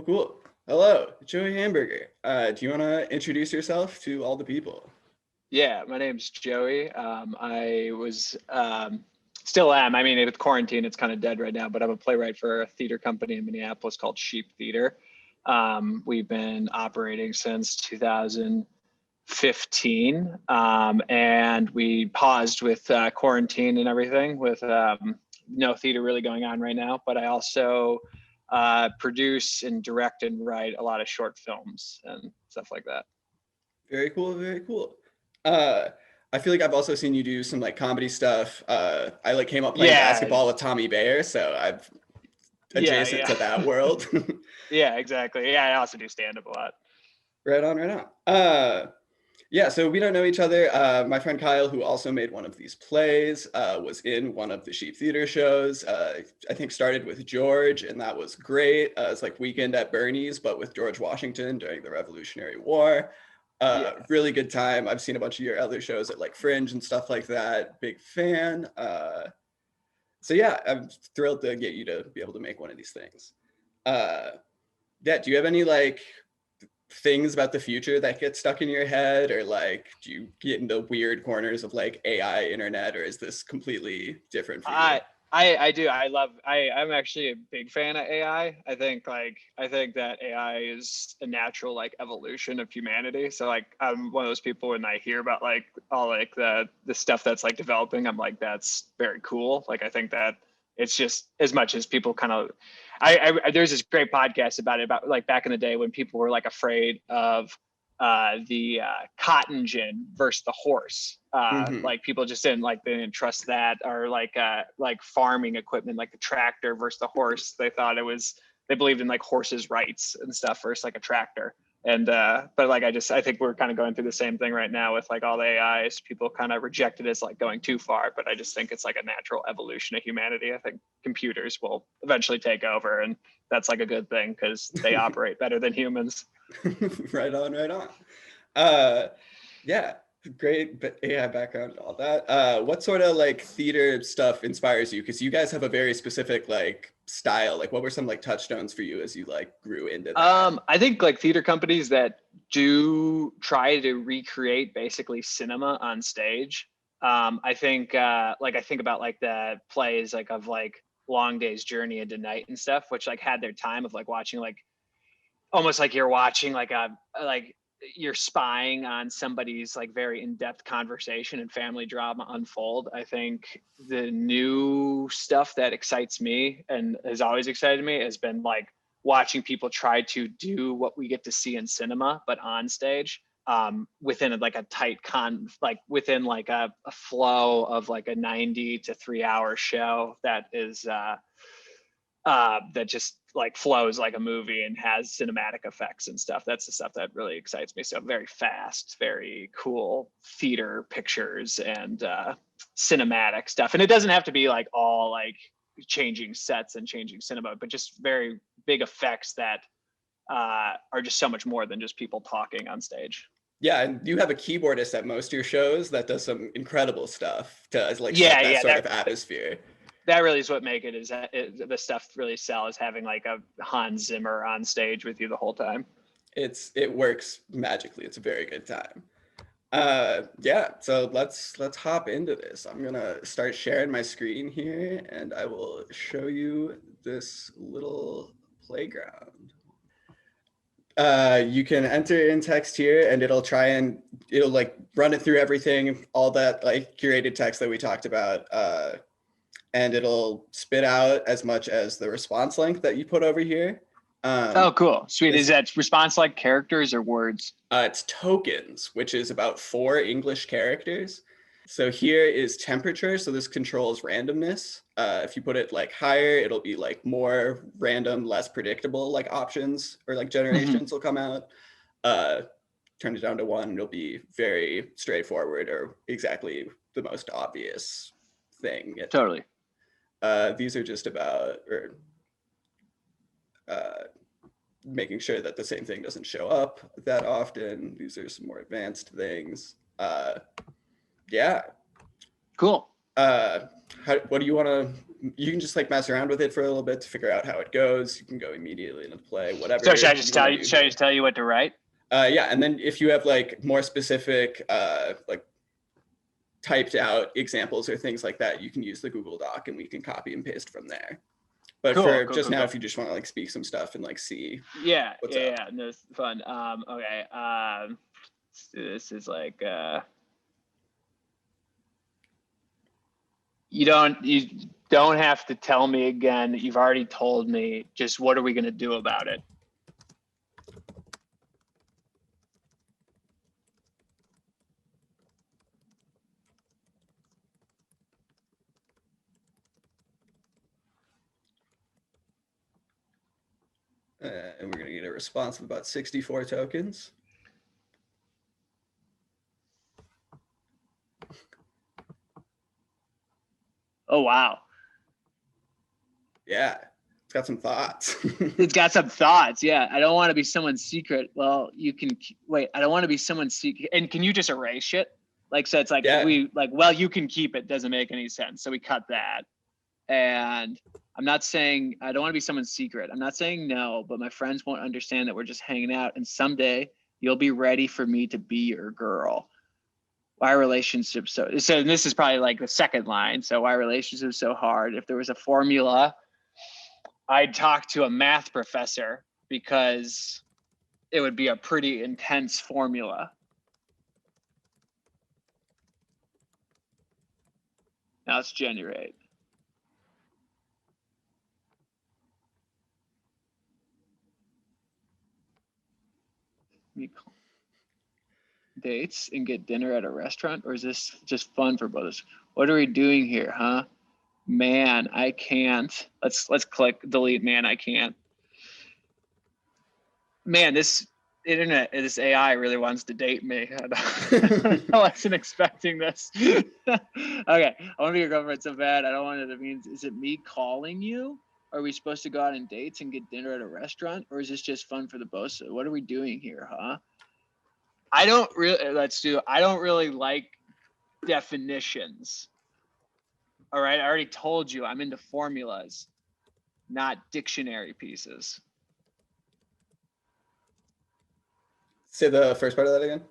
Cool. Hello, Joey Hamburger. Do you want to introduce yourself to all the people? Yeah, my name's Joey. I was still am. I mean, with quarantine, it's kind of dead right now, but I'm a playwright for a theater company in Minneapolis called Sheep Theater. We've been operating since 2015, and we paused with quarantine and everything, with no theater really going on right now. But I also produce and direct and write a lot of short films and stuff like that. Very cool, very cool. I feel like I've also seen you do some like comedy stuff. I like came up playing Yeah, basketball with Tommy Bayer, so I'm adjacent to that yeah. world. Yeah, exactly. Yeah, I also do stand up a lot. Right on, right on. Yeah, so we don't know each other. My friend Kyle, who also made one of these plays, was in one of the Sheep Theater shows. I think started with George, and that was great. It's like Weekend at Bernie's, but with George Washington during the Revolutionary War. Yeah. Really good time. I've seen a bunch of your other shows at like Fringe and stuff like that. Big fan. So yeah, I'm thrilled to get you to be able to make one of these things. Yeah, do you have any like things about the future that get stuck in your head, or like do you get into weird corners of like AI internet, or is this completely different for you? I do. I'm actually a big fan of AI. I think that AI is a natural like evolution of humanity. So like I'm one of those people when I hear about like all like the stuff that's like developing, I'm like, that's very cool. Like I think that it's just as much as people kind of there's this great podcast about it, about like back in the day when people were like afraid of the cotton gin versus the horse. Mm-hmm. Like people just they didn't trust that, or like farming equipment, like the tractor versus the horse. They believed in like horses' rights and stuff versus like a tractor. And but like I think we're kind of going through the same thing right now with like all the AIs. People kind of reject it as like going too far, but I just think it's like a natural evolution of humanity. I think computers will eventually take over, and that's like a good thing because they operate better than humans. Right on, right on. uh yeah, great AI background and all that. What sort of like theater stuff inspires you, because you guys have a very specific like style? Like what were some like touchstones for you as you like grew into that? I think like theater companies that do try to recreate basically cinema on stage. I think I think about like the plays like of like Long Day's Journey into Night and stuff, which like had their time of like watching like almost like you're watching like you're spying on somebody's like very in-depth conversation and family drama unfold. I think the new stuff that excites me and has always excited me has been like watching people try to do what we get to see in cinema but on stage, within like a tight within like a flow of like a 90 to 3 hour show that is that just like flows like a movie and has cinematic effects and stuff. That's the stuff that really excites me. So very fast, very cool theater pictures and cinematic stuff. And it doesn't have to be like all like changing sets and changing cinema, but just very big effects that are just so much more than just people talking on stage. Yeah, and you have a keyboardist at most of your shows that does some incredible stuff to like set Yeah, that yeah, sort of atmosphere. that really is what make it is that the stuff really sells, having like a Hans Zimmer on stage with you the whole time. It works magically. It's a very good time. Yeah, so let's hop into this. I'm gonna start sharing my screen here, and I will show you this little playground. You can enter in text here, and it'll like run it through everything, all that like curated text that we talked about, and it'll spit out as much as the response length that you put over here. Oh, cool. Sweet. Is This that response like characters or words? It's tokens, which is about 4 English characters. So here is temperature. So this controls randomness. If you put it like higher, it'll be like more random, less predictable like options or like Mm-hmm. generations will come out. Uh, Turn it down to 1, it'll be very straightforward or exactly the most obvious thing. Totally. These are just about uh, making sure that the same thing doesn't show up that often. These are some more advanced things. Yeah. Cool. What do you want to you can just like mess around with it for a little bit to figure out how it goes. You can go immediately into the play, whatever. So should I just tell you what to write? Yeah, and then if you have like more specific like typed out examples or things like that, you can use the Google Doc and we can copy and paste from there. But cool, cool. If you just want to like speak some stuff and like see what's up. No, it's fun. Okay, let's do this. Is like you don't have to tell me again. You've already told me. Just what are we gonna do about it? And we're going to get a response of about 64 tokens. Oh, wow. Yeah, it's got some thoughts. It's got some thoughts, yeah. I don't want to be someone's secret. Well, you can, wait, I don't want to be someone's secret. And can you just erase shit? Like, so it's like, well, you can keep it. Doesn't make any sense. So we cut that. And I'm not saying I don't want to be someone's secret. I'm not saying no, but my friends won't understand that we're just hanging out. And someday you'll be ready for me to be your girl. Why are relationships so this is probably like the second line. So why are relationships so hard? If there was a formula, I'd talk to a math professor because it would be a pretty intense formula. Now let's generate. Dates and get dinner at a restaurant, or is this just fun for both of us? What are we doing here, huh? Man, I can't. Let's click delete. Man, I can't. Man, this internet, this AI really wants to date me. I wasn't expecting this. Okay, I want to be your girlfriend so bad. I don't want it to mean, is it me calling you? Are we supposed to go out on dates and get dinner at a restaurant, or is this just fun for the both? What are we doing here, huh? I don't really like definitions. All right, I already told you I'm into formulas, not dictionary pieces. Say the first part of that again.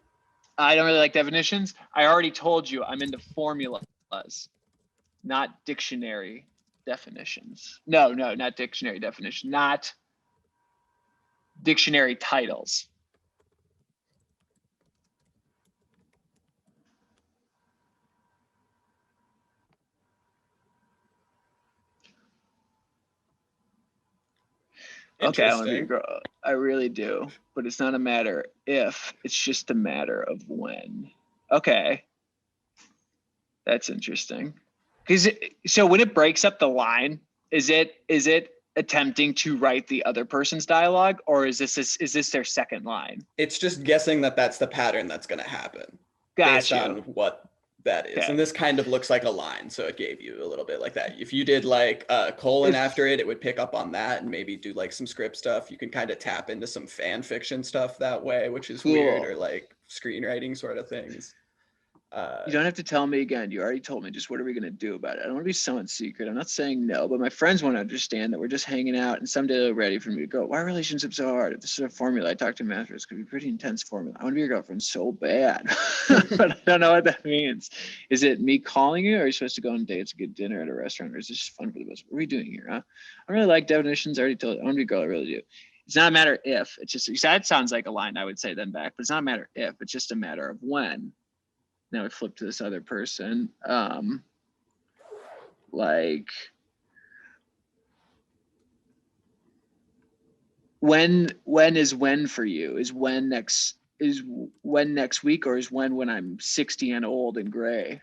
I don't really like definitions. I already told you I'm into formulas, not dictionary definitions. No, not dictionary definition, not dictionary titles. Okay, I want to be your girl. I really do, but it's not a matter if, it's just a matter of when. Okay, that's interesting. So when it breaks up the line, is it attempting to write the other person's dialogue, or is this their second line? It's just guessing that that's the pattern that's going to happen. Gotcha. Based on what that is. Okay. And this kind of looks like a line, so it gave you a little bit like that. If you did like a colon after it would pick up on that and maybe do like some script stuff. You can kind of tap into some fan fiction stuff that way, which is cool. Weird, or like screenwriting sort of things. You don't have to tell me again. You already told me. Just what are we going to do about it? I don't want to be someone's secret. I'm not saying no, but my friends want to understand that we're just hanging out and someday they're ready for me to go. Why are relationships so hard? If this is a formula, I talked to masters. It's going to be a pretty intense formula. I want to be your girlfriend so bad, but I don't know what that means. Is it me calling you, or are you supposed to go on dates and get dinner at a restaurant, or is this just fun for the best? What are we doing here, huh? I really like definitions. I already told you. I want to be a girl. I really do. It's not a matter if. It's just, that sounds like a line I would say then back, but it's not a matter if. It's just a matter of when. Now we flip to this other person. Like, when is when for you? Is when next week, or is when I'm 60 and old and gray?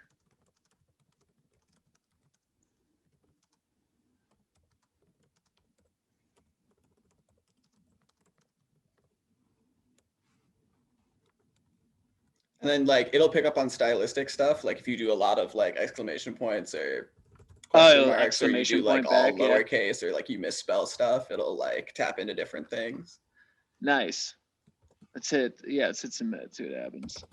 And then like it'll pick up on stylistic stuff. Like if you do a lot of like exclamation points or question marks, or you do like all lowercase, or like you misspell stuff, it'll like tap into different things. Nice. Let's hit, let's hit submit, see what happens.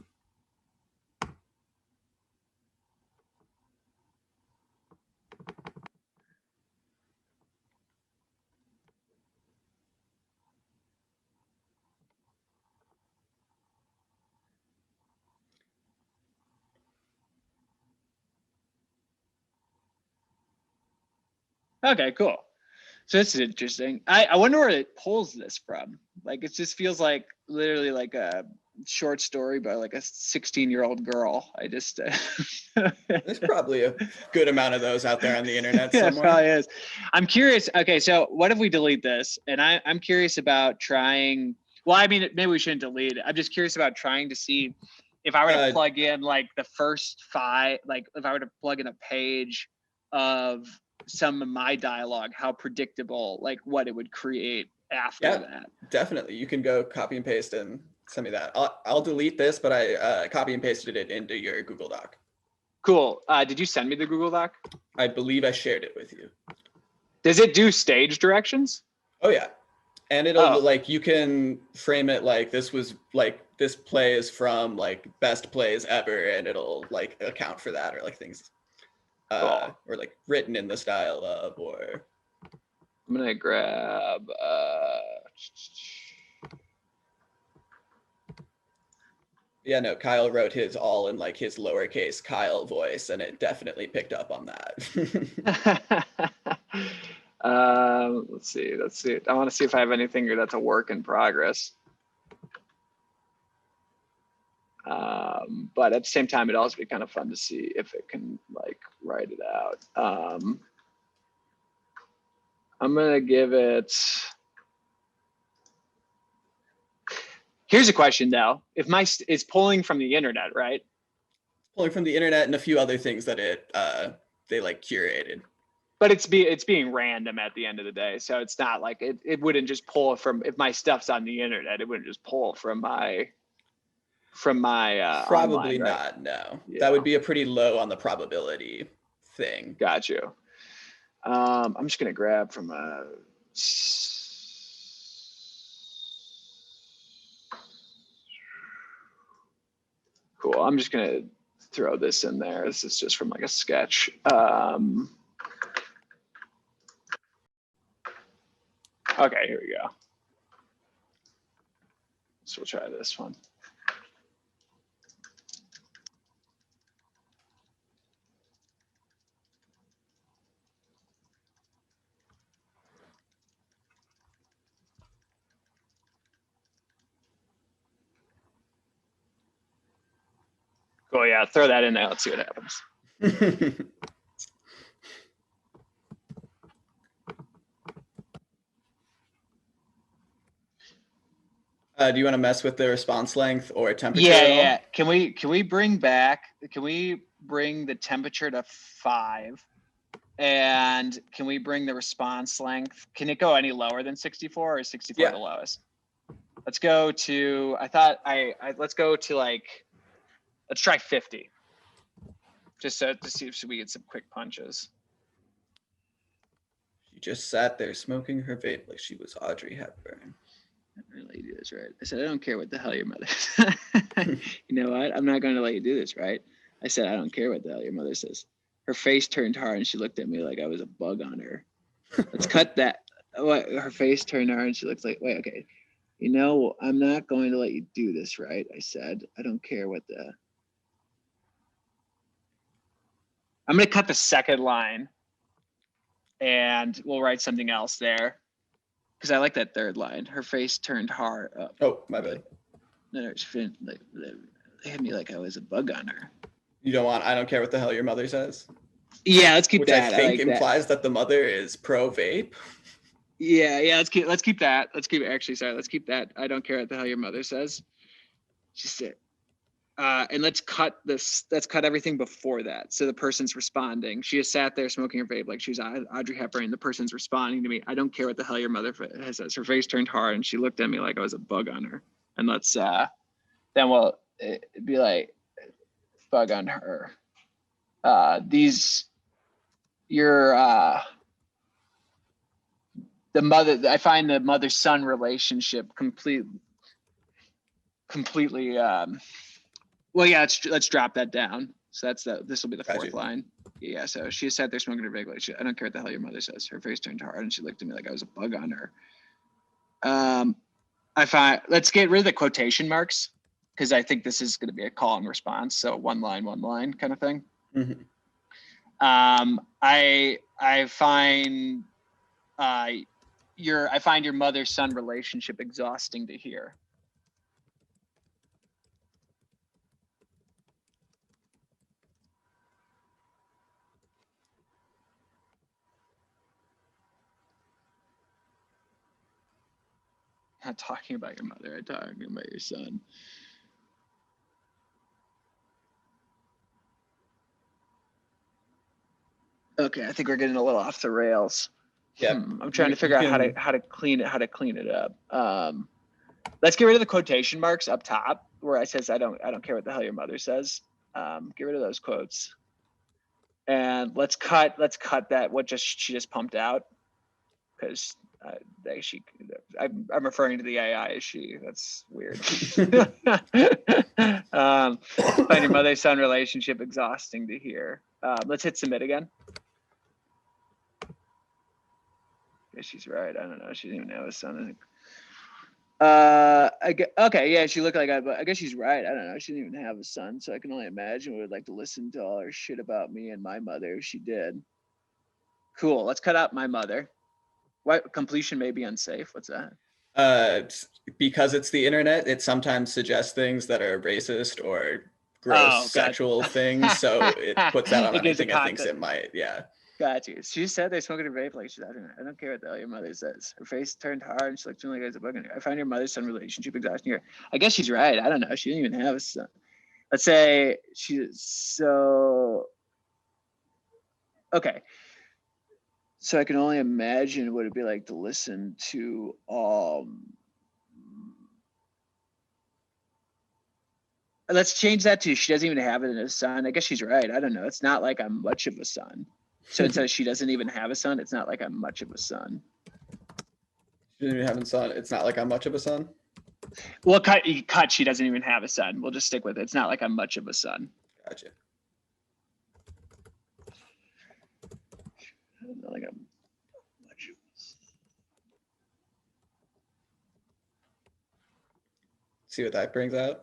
Okay, cool. So this is interesting. I wonder where it pulls this from. Like, it just feels like literally like a short story by like a 16-year-old girl. I just There's probably a good amount of those out there on the internet yeah, somewhere. it probably is. I'm curious. Okay, so what if we delete this? And I'm curious about trying. Well, I mean, maybe we shouldn't delete it. I'm just curious about trying to see if I were to plug in like the first 5, like if I were to plug in a page of some of my dialogue, how predictable, like what it would create after that. Definitely. You can go copy and paste and send me that. I'll delete this, but I copy and pasted it into your Google Doc. Cool. Did you send me the Google Doc? I believe I shared it with you. Does it do stage directions? Oh yeah. And it'll like, you can frame it like this play is from like best plays ever, and it'll like account for that, or like things or like written in the style of, or I'm gonna grab yeah, no, Kyle wrote his all in like his lowercase Kyle voice, and it definitely picked up on that. Let's see. I want to see if I have anything here that's a work in progress. But at the same time, it'd also be kind of fun to see if it can like write it out. I'm gonna give it. Here's a question though. If it's pulling from the internet, right? Pulling from the internet and a few other things that they like curated. But it's being random at the end of the day. So it's not like it wouldn't just pull from, if my stuff's on the internet, it wouldn't just pull from my probably online, right? not, no. Yeah. That would be a pretty low on the probability thing. Got you. I'm just gonna grab from cool. I'm just gonna throw this in there. This is just from like a sketch. Okay, here we go. So we'll try this one. Cool, yeah, throw that in there. Let's see what happens. Do you want to mess with the response length or temperature? Yeah. Can we bring the temperature to 5? And can we bring the response length? Can it go any lower than 64, or is 64 the lowest? Let's go to, let's go to like, let's try 50. Just to see if we get some quick punches. She just sat there smoking her vape like she was Audrey Hepburn. I'm not gonna let you do this, right? I said, I don't care what the hell your mother says. You know what? I'm not gonna let you do this, right? I said, I don't care what the hell your mother says. Her face turned hard and she looked at me like I was a bug on her. Let's cut that. What? Her face turned hard and she looked like, wait, okay. You know, I'm not going to let you do this, right? I said, I don't care what the. I'm gonna cut the second line and we'll write something else there. Because I like that third line. Her face turned hard up. Oh, my bad. No, she like they hit me like I was a bug on her. You don't want, I don't care what the hell your mother says? Yeah, let's keep that. Which I think implies that the mother is pro vape. Yeah, let's keep that. Let's keep that. I don't care what the hell your mother says. She said, and let's cut everything before that. So the person's responding. She just sat there smoking her vape like she's Audrey Hepburn. The person's responding to me. I don't care what the hell your mother says. Her face turned hard and she looked at me like I was a bug on her. And let's then we'll be like, bug on her. I find the mother-son relationship completely well, yeah, let's drop that down. So this will be the fourth line. Yeah, so she sat there smoking her vape like I don't care what the hell your mother says. Her face turned hard and she looked at me like I was a bug on her. Let's get rid of the quotation marks, because I think this is going to be a call and response. So one line kind of thing. Mm-hmm. I find your mother-son relationship exhausting to hear. Not talking about your mother, I'm talking about your son. Okay, I think we're getting a little off the rails. Yeah, I'm trying to figure out how to clean it up. Let's get rid of the quotation marks up top where it says I don't care what the hell your mother says. Get rid of those quotes. And let's cut that she just pumped out, because I'm referring to the AI as she. That's weird. Find your mother-son relationship exhausting to hear. Let's hit submit again. Yeah, she's right. I don't know. She didn't even have a son. Okay, yeah, she looked like but I guess she's right. I don't know. She didn't even have a son, so I can only imagine we would like to listen to all her shit about me and my mother if she did. Cool. Let's cut out my mother. What completion may be unsafe? What's that? Because it's the internet, it sometimes suggests things that are racist or gross sexual things, so it puts that on anything it thinks it might. Yeah. Got you. She said they're smoking a vape. Like, I don't care what the hell your mother says. Her face turned hard and she looked to me like I was a bug in her. I find your mother-son relationship exhausting her. I guess she's right. I don't know. She didn't even have a son. Let's say she's so. Okay. So I can only imagine what it'd be like to listen to let's change that to she doesn't even have it in a son. I guess she's right. I don't know. It's not like I'm much of a son. So it says she doesn't even have a son. It's not like I'm much of a son. She doesn't even have a son. It's not like I'm much of a son. Well, cut. She doesn't even have a son. We'll just stick with it. It's not like I'm much of a son. Gotcha. Not like I'm much of a son. See what that brings out.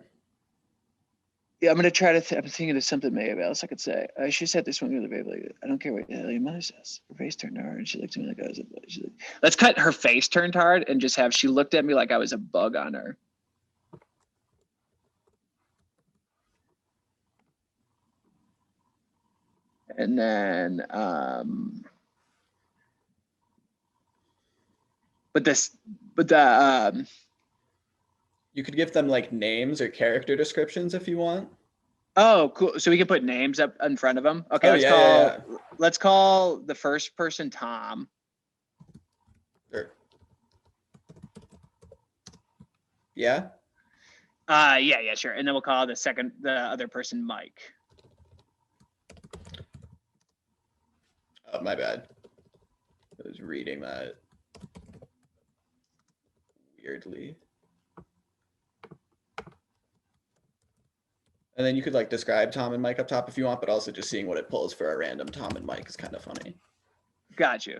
Yeah, I'm gonna try to. I'm thinking of something maybe else I could say. She said this one the other baby. Like, I don't care what the hell your mother says. Her face turned hard, and she looked at me like I was a bug. Like, let's cut her face turned hard and just have she looked at me like I was a bug on her. And then, you could give them like names or character descriptions if you want. Oh, cool. So we can put names up in front of them. Okay, let's call the first person Tom. Sure. Yeah. Yeah, sure. And then we'll call the other person Mike. Oh, my bad. I was reading that weirdly. And then you could like describe Tom and Mike up top if you want, but also just seeing what it pulls for a random Tom and Mike is kind of funny. Got you.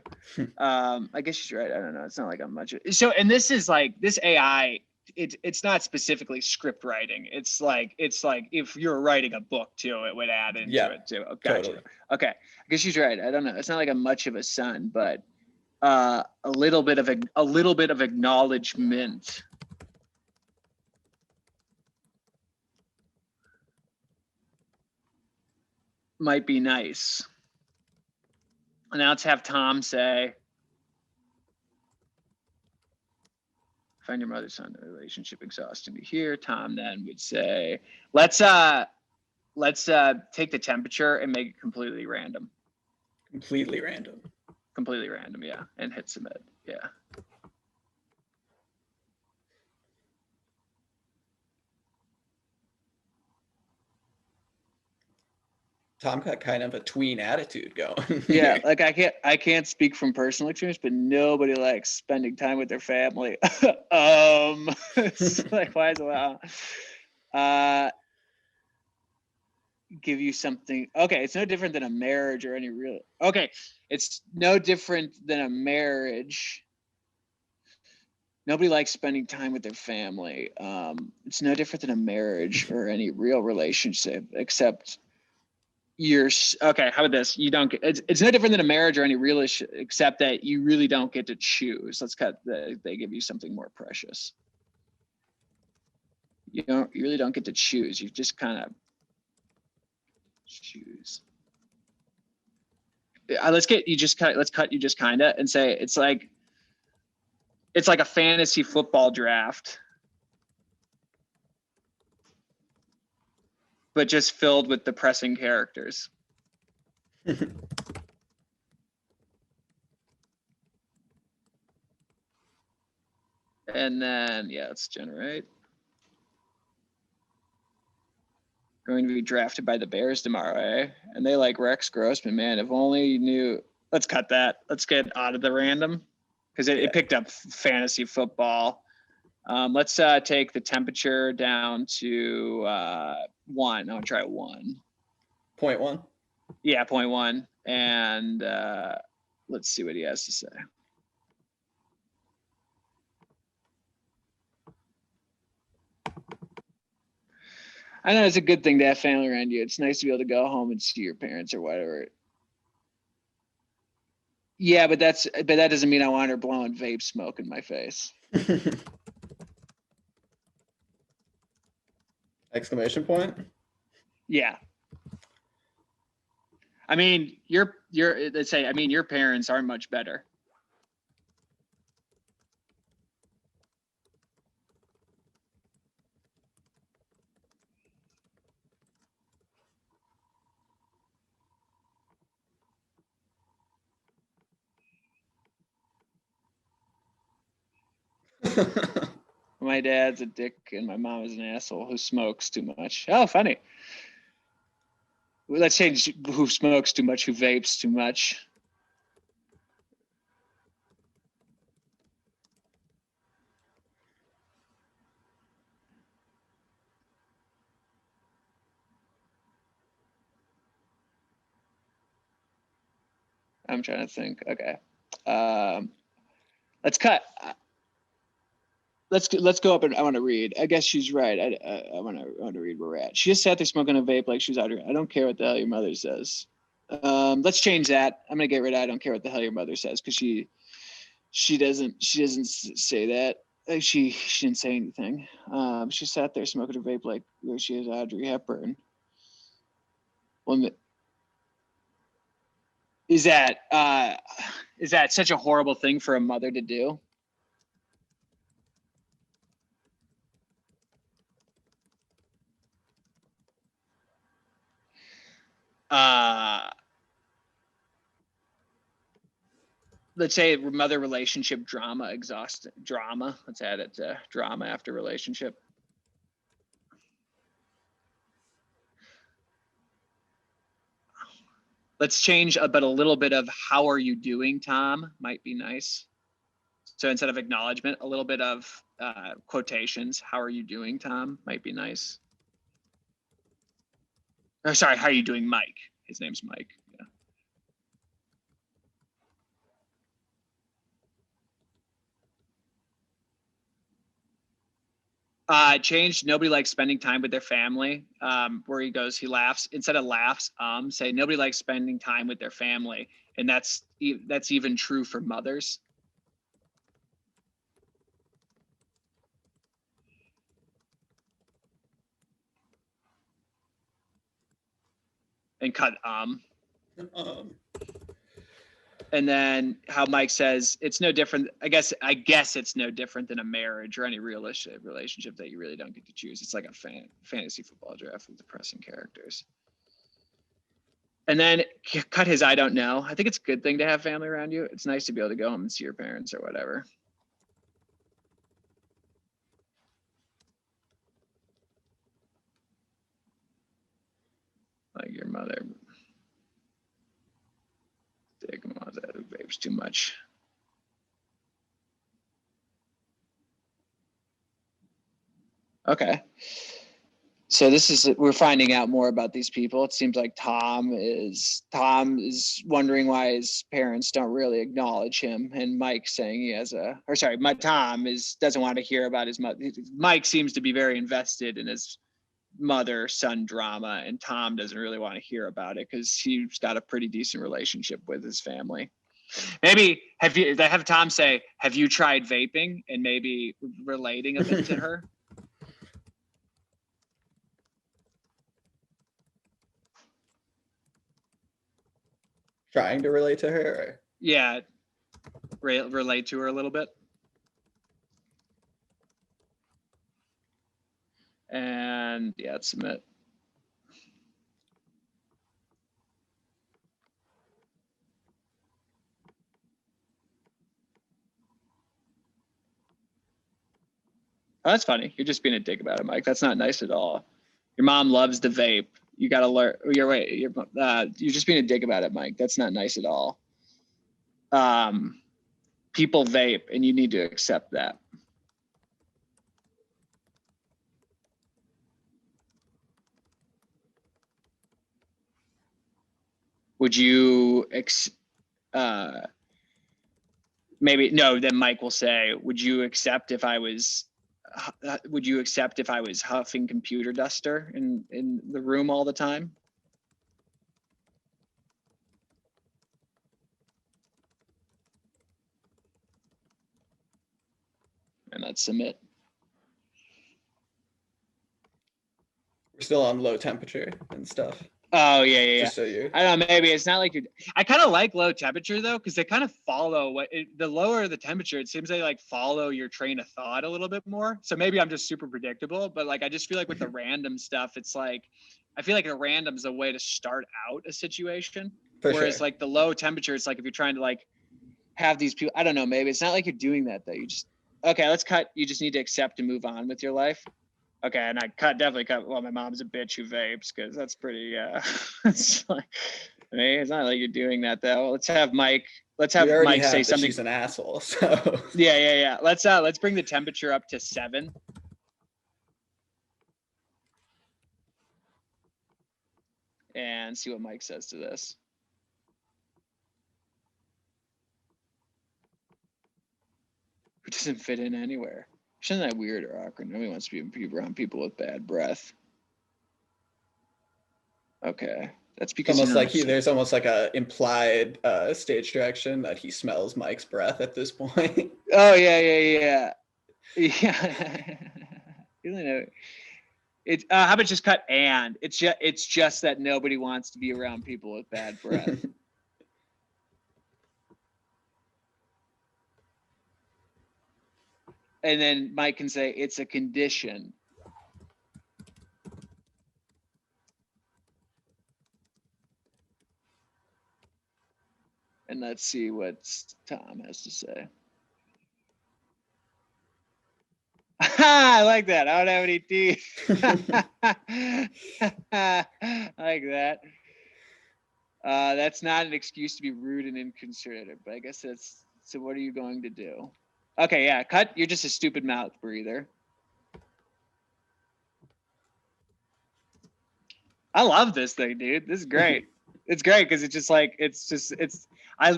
I guess she's right. I don't know. It's not like I'm much. So, and this is like this AI. It's not specifically script writing. It's like if you're writing a book too, it would add into it too. Oh, gotcha. Totally. Okay, I guess she's right. I don't know. It's not like I'm much of a son, but a little bit of acknowledgement. Might be nice. And now let's have Tom say, find your mother-son relationship exhausting to hear. Tom then would say, let's take the temperature and make it completely random. Completely random, yeah. And hit submit, yeah. Tom got kind of a tween attitude going. Yeah, like I can't speak from personal experience, but nobody likes spending time with their family. It's like, why is it give you something? Okay, it's no different than a marriage or any real. Okay, it's no different than a marriage. Nobody likes spending time with their family. It's no different than a marriage or any real relationship, except okay. How about this? You don't get, it's no different than a marriage or any real issue, except that you really don't get to choose. Let's cut they give you something more precious. You really don't get to choose. You just kind of choose. Let's cut you just kind of and say it's like a fantasy football draft, but just filled with depressing characters. And then, yeah, let's generate. Going to be drafted by the Bears tomorrow, eh? And they like Rex Grossman, man. If only you knew. Let's cut that. Let's get out of the random because it picked up fantasy football. Let's take the temperature down to 1. I'll try 1. 0.1? Yeah, 0.1. And let's see what he has to say. I know it's a good thing to have family around you. It's nice to be able to go home and see your parents or whatever. Yeah, but that doesn't mean I want her blowing vape smoke in my face. Exclamation point? Yeah. I mean, your parents aren't much better. My dad's a dick and my mom is an asshole who smokes too much. Oh, funny. Let's change who smokes too much, who vapes too much. I'm trying to think. Okay. Let's cut. Let's go up and I want to read. I guess she's right. I want to read where we're at. She just sat there smoking a vape like she's out here. I don't care what the hell your mother says. Let's change that. I'm gonna get rid of I don't care what the hell your mother says because she doesn't say that. Like she didn't say anything. She sat there smoking a vape like where she is Audrey Hepburn. Well, is that such a horrible thing for a mother to do? Let's say mother relationship drama, exhausting drama. Let's add it to drama after relationship. Let's change but a little bit of how are you doing, Tom might be nice. So instead of acknowledgement, a little bit of quotations. How are you doing, Tom might be nice. Or sorry, how are you doing, Mike? His name's Mike. Yeah. Changed nobody likes spending time with their family. Where he goes, he laughs. Instead of laughs, say nobody likes spending time with their family. And that's even true for mothers. And cut and then how Mike says it's no different. I guess it's no different than a marriage or any relationship that you really don't get to choose. It's like a fantasy football draft with depressing characters. And then cut his I don't know. I think it's a good thing to have family around you. It's nice to be able to go home and see your parents or whatever. Like your mother. Dick Mahoney who vapes too much. Okay. So we're finding out more about these people. It seems like Tom is wondering why his parents don't really acknowledge him, and Mike saying Tom doesn't want to hear about his mother. Mike seems to be very invested in his mother-son drama, and Tom doesn't really want to hear about it because he's got a pretty decent relationship with his family. Maybe have Tom say, "Have you tried vaping?" and maybe relating a bit to her. Trying to relate to her? Or? Yeah, relate to her a little bit. And yeah, submit. Oh, that's funny. You're just being a dick about it, Mike. That's not nice at all. Your mom loves to vape. You gotta learn. You're just being a dick about it, Mike. That's not nice at all. People vape, and you need to accept that. Would you maybe no? Then Mike will say, "Would you accept if I was?" Would you accept if I was huffing computer duster in the room all the time? And that's submit. We're still on low temperature and stuff. Oh yeah. Just so you. I don't know. Maybe it's not like you're. I kind of like low temperature though, because they kind of follow the lower the temperature. It seems they like follow your train of thought a little bit more. So maybe I'm just super predictable, but like I just feel like with the random stuff, it's like I feel like a random is a way to start out a situation. Whereas like the low temperature, it's like if you're trying to like have these people. I don't know. Maybe it's not like you're doing that though. You just okay. Let's cut. You just need to accept and move on with your life. Okay, and I definitely cut. Well, my mom's a bitch who vapes because that's pretty. It's like, I mean, it's not like you're doing that though. Let's have Mike. Let's have Mike say something. She's an asshole. So yeah. Let's bring the temperature up to 7. And see what Mike says to this. Who doesn't fit in anywhere? Isn't that weird or awkward? Nobody wants to be around people with bad breath. Okay, that's because almost like there's almost like a implied stage direction that he smells Mike's breath at this point. Oh yeah. You know, it's how about just cut and it's just that nobody wants to be around people with bad breath. And then Mike can say it's a condition. And let's see what Tom has to say. I like that. I don't have any teeth. I like that. That's not an excuse to be rude and inconsiderate, but I guess that's, so what are you going to do? Okay, yeah, cut. You're just a stupid mouth breather. I love this thing, dude. This is great. It's great because it's just like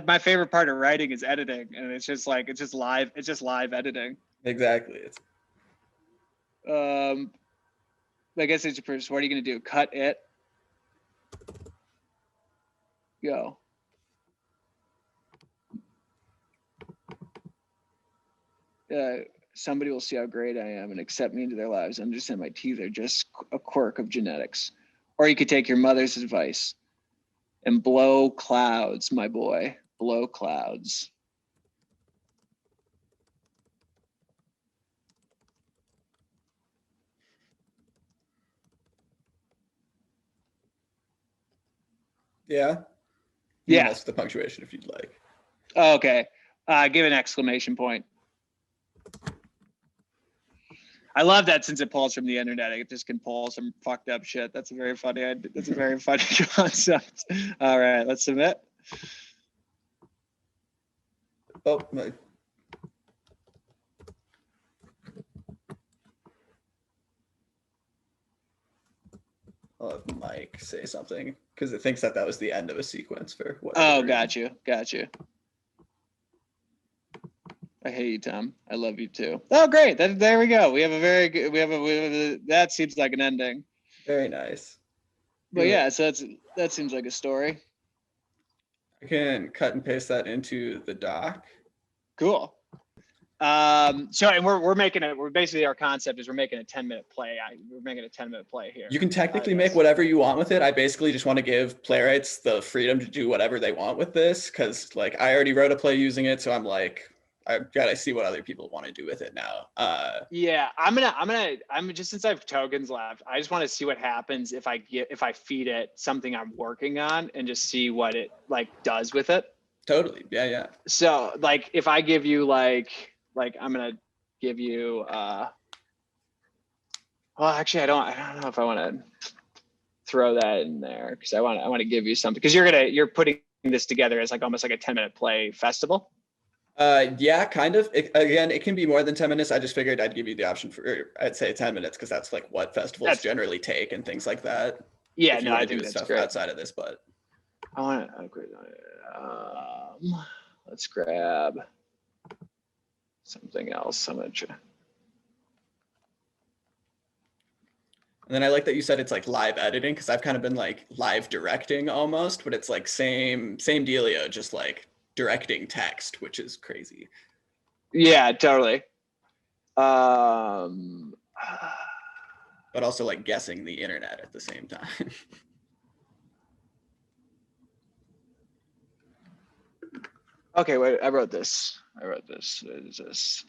my favorite part of writing is editing, and it's just live editing. Exactly. I guess it's just, what are you gonna do? Cut it. Go. Somebody will see how great I am and accept me into their lives. Understand my teeth are just a quirk of genetics. Or you could take your mother's advice and blow clouds, my boy. Blow clouds. Yeah. Yeah. That's the punctuation if you'd like. Okay. Give an exclamation point. I love that since it pulls from the internet, it just can pull some fucked up shit. That's a very funny concept. All right, let's submit. Oh, my. I'll have Mike say something because it thinks that was the end of a sequence for what. Oh, got you. I hate you, Tom. I love you too. Oh, great. There we go. We have a very good. We have a. That seems like an ending. Very nice. But yeah, so that seems like a story. I can cut and paste that into the doc. Cool. So, and we're basically, our concept is we're making a 10-minute play. We're making a 10-minute play here. You can technically make whatever you want with it. I basically just want to give playwrights the freedom to do whatever they want with this, because like I already wrote a play using it, so I'm like, I've got to see what other people want to do with it now. Yeah, I'm just, since I have tokens left, I just want to see what happens if I feed it something I'm working on and just see what it like does with it. Totally. Yeah. So like if I give you like I'm gonna give you well, actually I don't know if I want to throw that in there, because I want to give you something, because you're putting this together as like almost like a 10-minute play festival. Yeah, kind of. Again, it can be more than 10 minutes. I just figured I'd give you the option for, I'd say 10 minutes, because that's like what festivals generally take and things like that. Yeah, if you no, want I to do think that's stuff great. outside of this, but I want to, let's grab something else. I'm gonna try. And then I like that you said it's like live editing, because I've kind of been like live directing almost, but it's like same dealio, just like directing text, which is crazy. Yeah, totally. But also like guessing the internet at the same time. Okay, wait, I wrote this. What is this?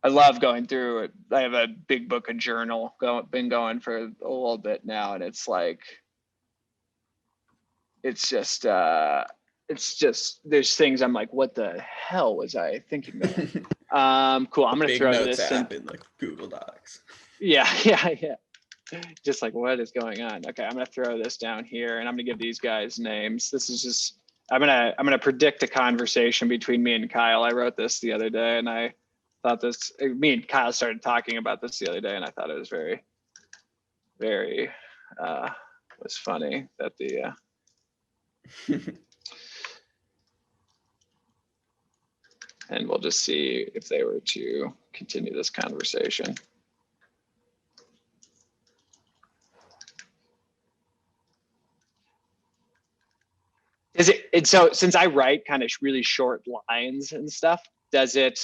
I love going through it. I have a big book of journal been going for a little bit now, and it's like, it's just there's things I'm like, what the hell was I thinking of? Cool. I'm gonna throw notes this app in like Google Docs. Yeah. Just like, what is going on? Okay, I'm gonna throw this down here, and I'm gonna give these guys names. This is just, I'm gonna predict a conversation between me and Kyle. I wrote this the other day, and I thought me and Kyle started talking about this the other day, and I thought it was very, very was funny that the and we'll just see if they were to continue this conversation. Is it, so since I write kind of really short lines and stuff, does it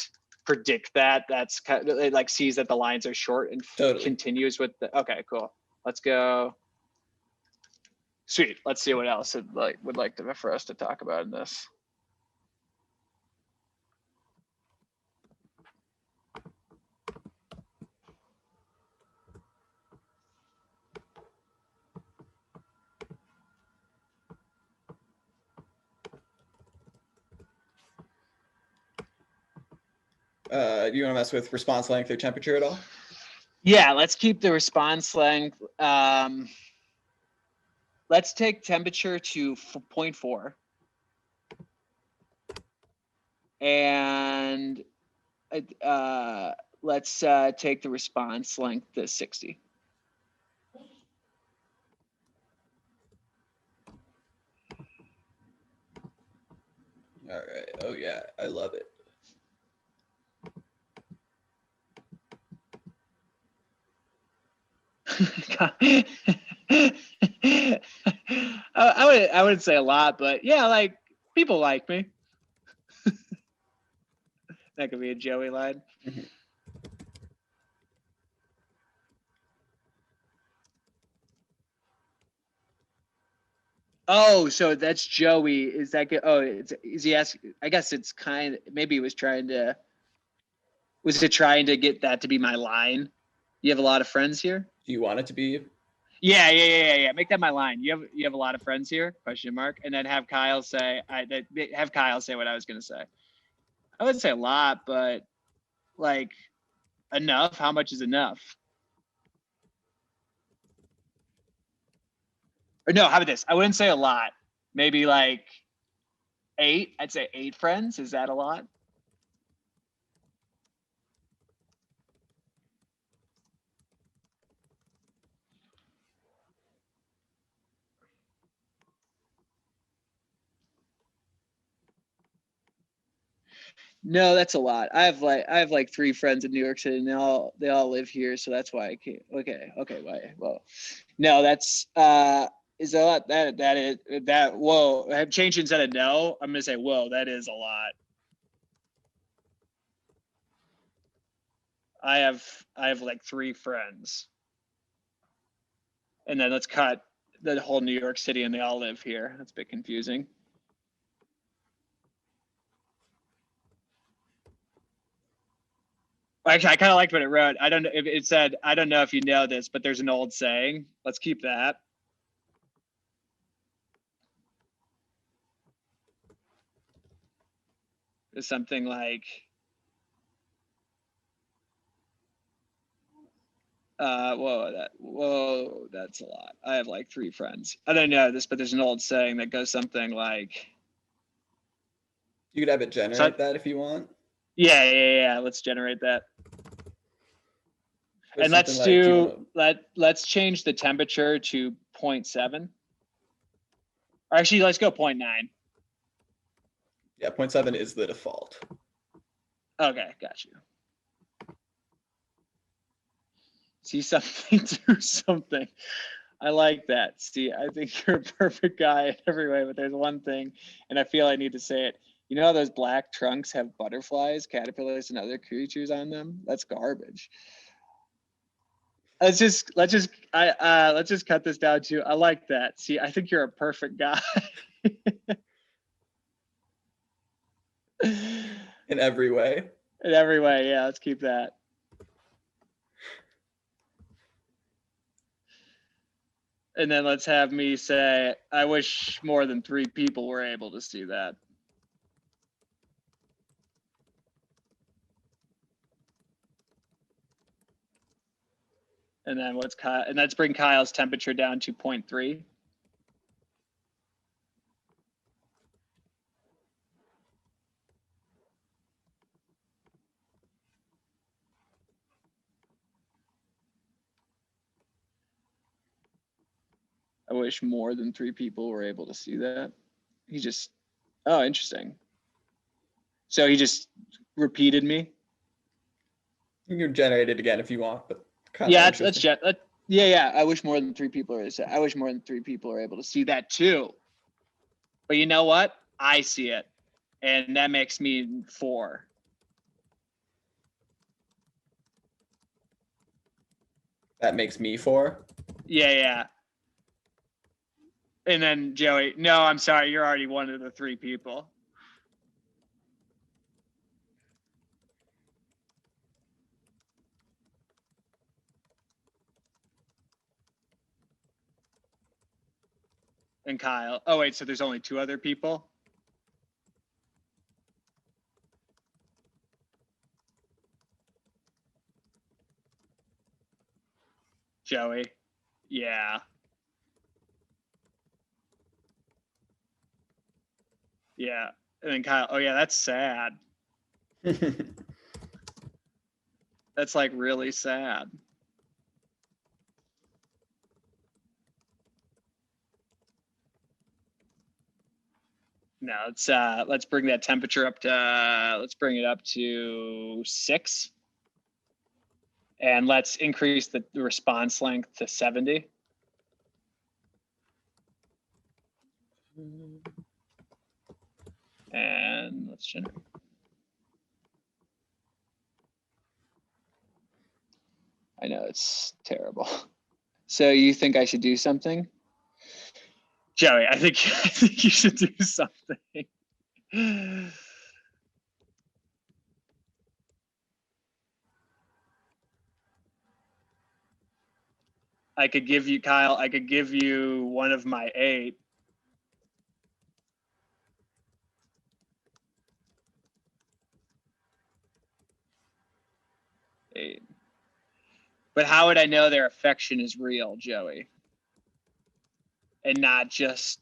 predict that? That's kind of, it like sees that the lines are short and totally continues with the, okay, cool. Let's go. Sweet. Let's see what else it would like for us to talk about in this. Do you want to mess with response length or temperature at all? Yeah, let's keep the response length. Let's take temperature to 0.4. And let's take the response length to 60. All right. Oh yeah, I love it. I wouldn't say a lot, but yeah, like people like me. That could be a Joey line. Mm-hmm. Oh, so that's Joey. Is that good? Oh, is he asking? I guess it's kind of, maybe he was trying to, was it trying to get that to be my line? You have a lot of friends here? Do you want it to be? Yeah. Make that my line. You have a lot of friends here? Question mark. And then have Kyle say, have Kyle say what I was gonna say. I would say a lot, but like enough. How much is enough? Or no, how about this? I wouldn't say a lot. Maybe like 8. I'd say 8 friends. Is that a lot? No, that's a lot. I have like 3 friends in New York City, and they all live here, so that's why I can't. Okay, why? Well, no, that's is a lot. That whoa. I have changed instead of no. I'm gonna say whoa. That is a lot. I have like 3 friends, and then let's cut the whole New York City, and they all live here. That's a bit confusing. Actually, I kind of liked what it wrote. I don't know if it said, I don't know if you know this, but there's an old saying. Let's keep that. It's something like, whoa, that's a lot. I have like 3 friends. I don't know this, but there's an old saying that goes something like, You could have it generate that if you want. Yeah. Let's generate that. There's And let's like, let's change the temperature to 0.7. Or actually, let's go 0.9. Yeah, 0.7 is the default. Okay, got you. See something, do something. I like that. See, I think you're a perfect guy in every way, but there's one thing, and I feel I need to say it. You know how those black trunks have butterflies, caterpillars, and other creatures on them? That's garbage. Let's just cut this down to, I like that. See, I think you're a perfect guy. In every way. In every way, yeah, let's keep that. And then let's have me say, I wish more than 3 people were able to see that. And then let's bring Kyle's temperature down to 0.3. I wish more than 3 people were able to see that. Oh, interesting. So he just repeated me. You can generate it again if you want, but yeah, yeah. I wish more than 3 people are. I wish more than 3 people are able to see that too. But you know what? I see it, and that makes me 4. That makes me 4. Yeah. And then Joey, no, I'm sorry, you're already one of the 3 people. And Kyle. Oh wait, so there's only 2 other people? Joey. Yeah. Yeah. And then Kyle, oh yeah, that's sad. That's like really sad. No, let's bring that temperature up to, let's bring it up to 6. And let's increase the response length to 70. And let's generate. I know it's terrible. So you think I should do something? Joey, I think you should do something. I could give you, Kyle, I could give you one of my 8. But how would I know their affection is real, Joey? And not just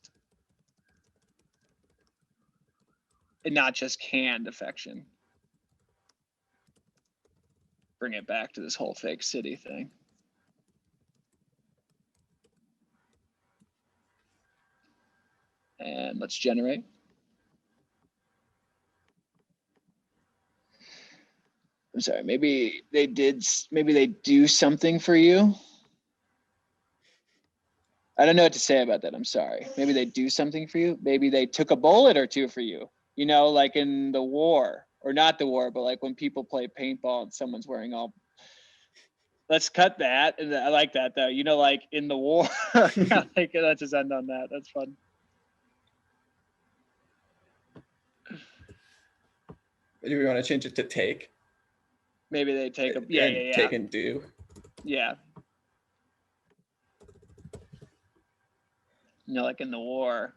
canned affection. Bring it back to this whole fake city thing. And let's generate. I'm sorry, maybe they do something for you. I don't know what to say about that. I'm sorry. Maybe they do something for you. Maybe they took a bullet or two for you. You know, like in the war, or not the war, but like when people play paintball and someone's wearing all. Let's cut that. And I like that though. You know, like in the war. Like, let's just end on that. That's fun. Do we want to change it to take? Maybe they take a Take and do. Yeah. You know, like in the war.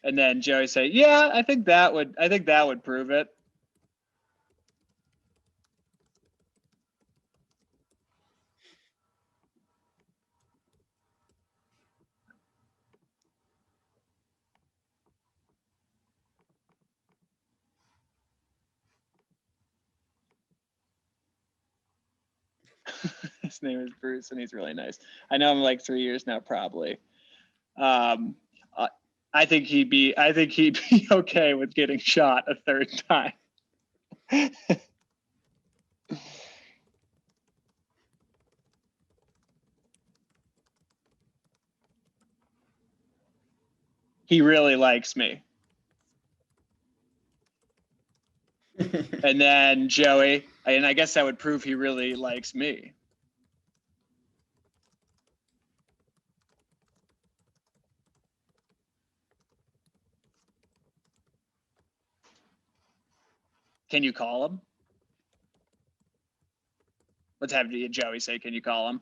And then Joey say, yeah, I think that would prove it. His name is Bruce and he's really nice. I know him like 3 years now, probably. I think he'd be okay with getting shot a third time. He really likes me. And then Joey, and I guess that would prove he really likes me. Can you call him? Let's have Joey say, can you call him?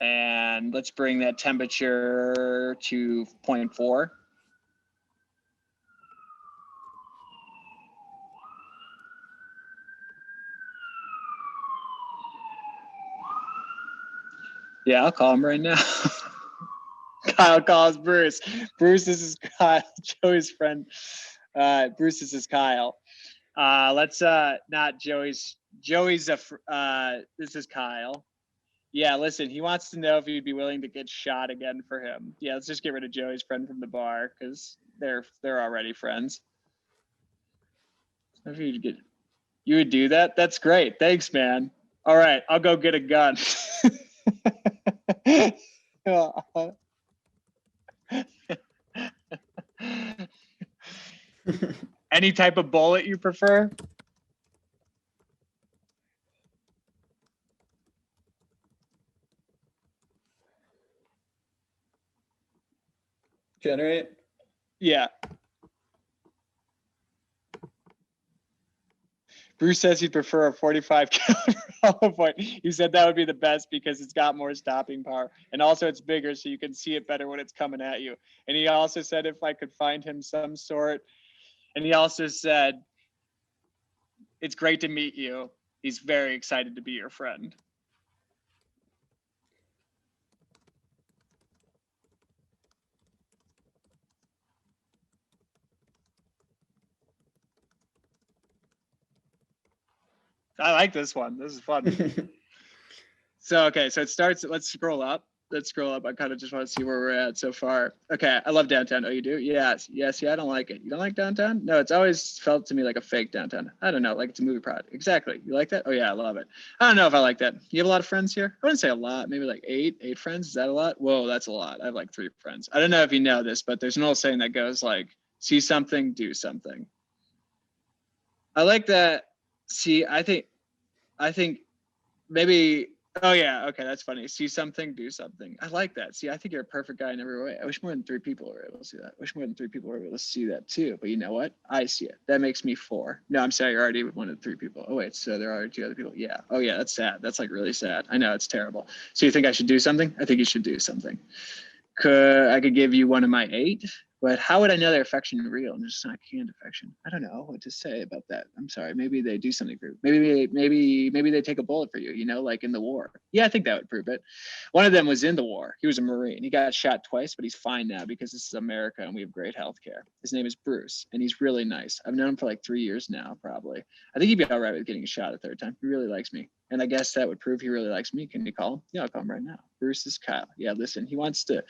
And let's bring that temperature to 0.4. Yeah, I'll call him right now. Kyle calls Bruce. Bruce, this is Kyle, Joey's friend. Bruce, this is Kyle. Let's not Joey's. This is Kyle. Yeah, listen, he wants to know if you'd be willing to get shot again for him. Yeah, let's just get rid of Joey's friend from the bar because they're already friends. If you would do that? That's great. Thanks, man. All right, I'll go get a gun. Any type of bullet you prefer? Generate? Yeah. Bruce says he'd prefer a 45 caliber hollow point. He said that would be the best because it's got more stopping power. And also it's bigger so you can see it better when it's coming at you. And he also said if I could find him some sort. And he also said, it's great to meet you. He's very excited to be your friend. I like this one. This is fun. So, okay, so it starts, let's scroll up. I kind of just want to see where we're at so far. Okay, I love downtown. Oh, you do? Yes. Yeah, I don't like it. You don't like downtown? No, it's always felt to me like a fake downtown. I don't know, like it's a movie product. Exactly. You like that? Oh, yeah, I love it. I don't know if I like that. You have a lot of friends here? I wouldn't say a lot, maybe like eight friends. Is that a lot? Whoa, that's a lot. I have like 3 friends. I don't know if you know this, but there's an old saying that goes like, see something, do something. I like that. See, I think maybe, oh yeah, okay, that's funny. See something, do something. I like that. See, I think you're a perfect guy in every way. I wish more than 3 people were able to see that. I wish more than 3 people were able to see that too. But you know what? I see it. That makes me 4. No, I'm sorry, you're already one of the 3 people. Oh wait, so there are 2 other people. Yeah. Oh yeah, that's sad. That's like really sad. I know, it's terrible. So you think I should do something? I think you should do something. I could give you one of my 8. But how would I know their affection is real and it's not canned affection? I don't know what to say about that. I'm sorry. Maybe they do something for you. Maybe they take a bullet for you, you know, like in the war. Yeah, I think that would prove it. One of them was in the war. He was a Marine. He got shot twice, but he's fine now because this is America and we have great health care. His name is Bruce and he's really nice. I've known him for like 3 years now, probably. I think he'd be all right with getting shot a 3rd time. He really likes me. And I guess that would prove he really likes me. Can you call him? Yeah, I'll call him right now. Bruce is Kyle. Yeah, listen, he wants to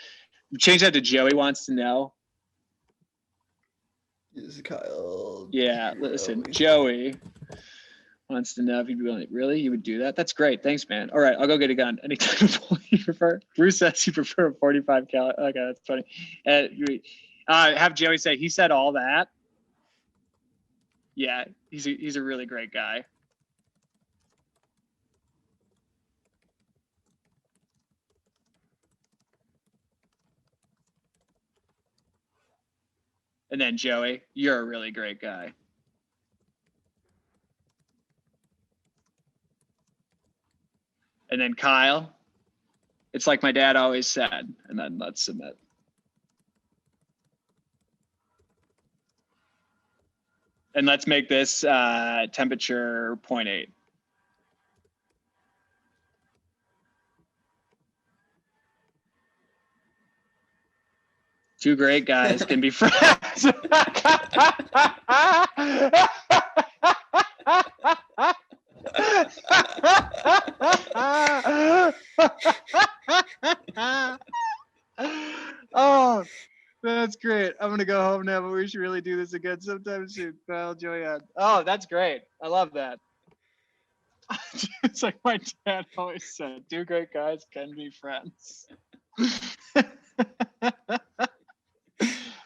change that to Joey wants to know. Is Kyle? Yeah, listen, Joey wants to know if you'd be willing. Really? You would do that? That's great. Thanks, man. All right, I'll go get a gun. Any type of bullet you prefer? Bruce says you prefer a 45 cal. Okay, that's funny. Have Joey say, he said all that. Yeah, he's a really great guy. And then Joey, you're a really great guy. And then Kyle, it's like my dad always said. And then let's submit. And let's make this temperature 0.8. Two great guys can be friends. Oh, that's great. I'm gonna go home now, but we should really do this again sometime soon. Kyle, Joanne. Oh, that's great. I love that. It's like my dad always said, two great guys can be friends.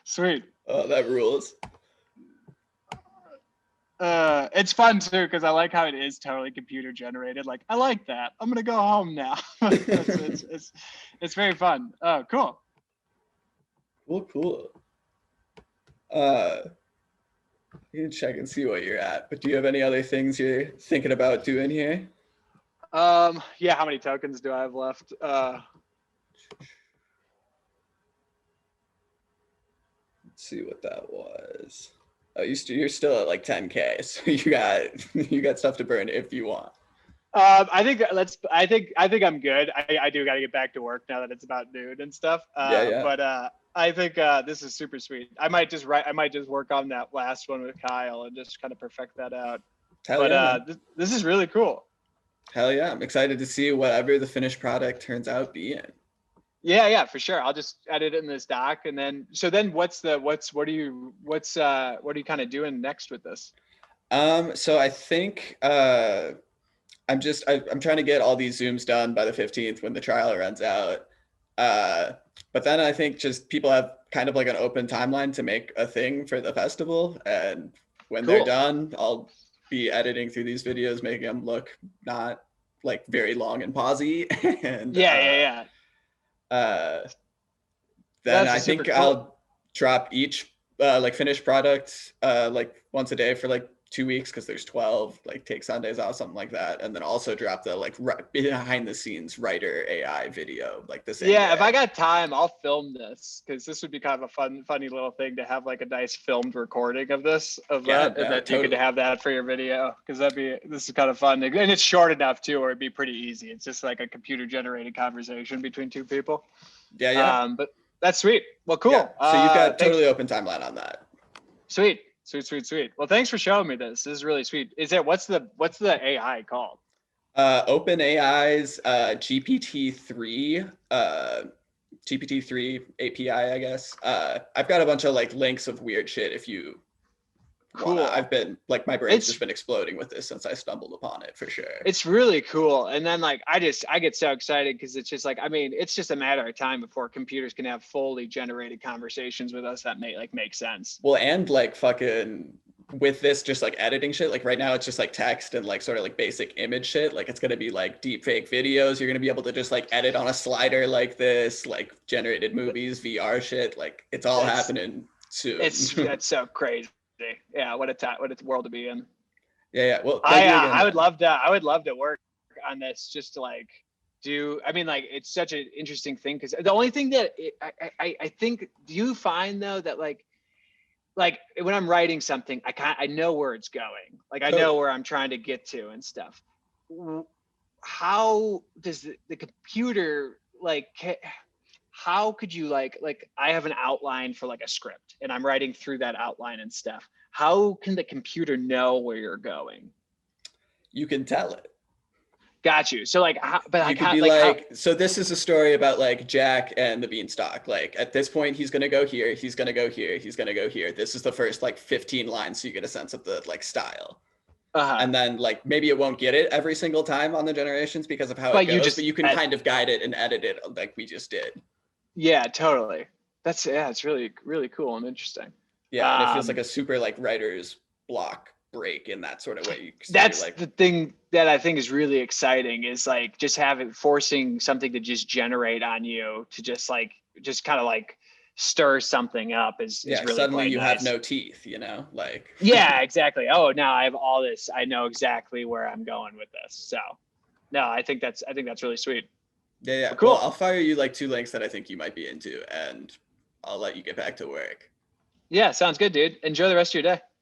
Sweet. Oh, that rules. It's fun too because I like how it is totally computer generated. Like, I like that. I'm gonna go home now. It's very fun. Oh, cool. Cool. You can check and see what you're at. But do you have any other things you're thinking about doing here? Yeah. How many tokens do I have left? Let's see what that was. Oh, you're still at like 10K, so you got stuff to burn if you want. I think I'm good. I do got to get back to work now that it's about noon and stuff. Yeah. But I think this is super sweet. I might just work on that last one with Kyle and just kind of perfect that out. This is really cool. Hell yeah. I'm excited to see whatever the finished product turns out being. Yeah, for sure. I'll just edit it in this doc, and then what are you kind of doing next with this? So I think I'm trying to get all these Zooms done by the 15th when the trial runs out. But then I think just people have kind of like an open timeline to make a thing for the festival, and when they're done, I'll be editing through these videos, making them look not like very long and pausey. And yeah. Then I think I'll drop each like finished product like once a day for like 2 weeks because there's 12, like take Sundays off, something like that, and then also drop the like behind the scenes writer AI video like the same day. If I got time, I'll film this because this would be kind of a funny little thing to have like a nice filmed recording of this and then totally. You could have that for your video because this is kind of fun, and it's short enough too where it'd be pretty easy. It's just like a computer generated conversation between two people. Yeah. But that's sweet. Well, cool. Yeah. So you've got totally open timeline on that. Sweet. Well, thanks for showing me this. This is really sweet. What's the AI called? OpenAI's GPT-3 API, I guess. I've got a bunch of like links of weird shit if you cool. I've been like my brain's just been exploding with this since I stumbled upon it for sure. It's really cool. And then like I get so excited because it's just like, I mean, it's just a matter of time before computers can have fully generated conversations with us that make sense. Well, and like fucking with this just like editing shit, like right now it's just like text and like sort of like basic image shit. Like it's gonna be like deep fake videos. You're gonna be able to just like edit on a slider like this, like generated movies, VR shit. Like it's all happening soon. That's so crazy. Yeah, what a world to be in. Yeah. Well, I would love to work on this just to like do. I mean, like it's such an interesting thing because the only thing that I think, do you find though that like when I'm writing something, I know where it's going. Like I know where I'm trying to get to and stuff. How does the computer like? How could you like I have an outline for like a script and I'm writing through that outline and stuff. How can the computer know where you're going? You can tell it. Got you. So like, but You like, could how, be like how, like, so this is a story about like Jack and the Beanstalk. Like at this point, he's gonna go here, he's gonna go here, he's gonna go here. This is the first like 15 lines, so you get a sense of the like style. And then like maybe it won't get it every single time on the generations because of how it but you goes, just, but you can kind of guide it and edit it like we just did. yeah, totally. That's, yeah, it's really, really cool and interesting. Yeah, and it feels like a super like writer's block break in that sort of way. That's like, the thing that I think is really exciting is like just forcing something to just generate on you to just kind of like stir something up is really suddenly quite you nice. have no teeth, you know, like. Yeah, exactly. Oh, now I have all this. I know exactly where I'm going with this. So no, I think that's really sweet. Yeah. Cool. Well, I'll fire you like 2 links that I think you might be into, and I'll let you get back to work. Yeah, sounds good, dude. Enjoy the rest of your day.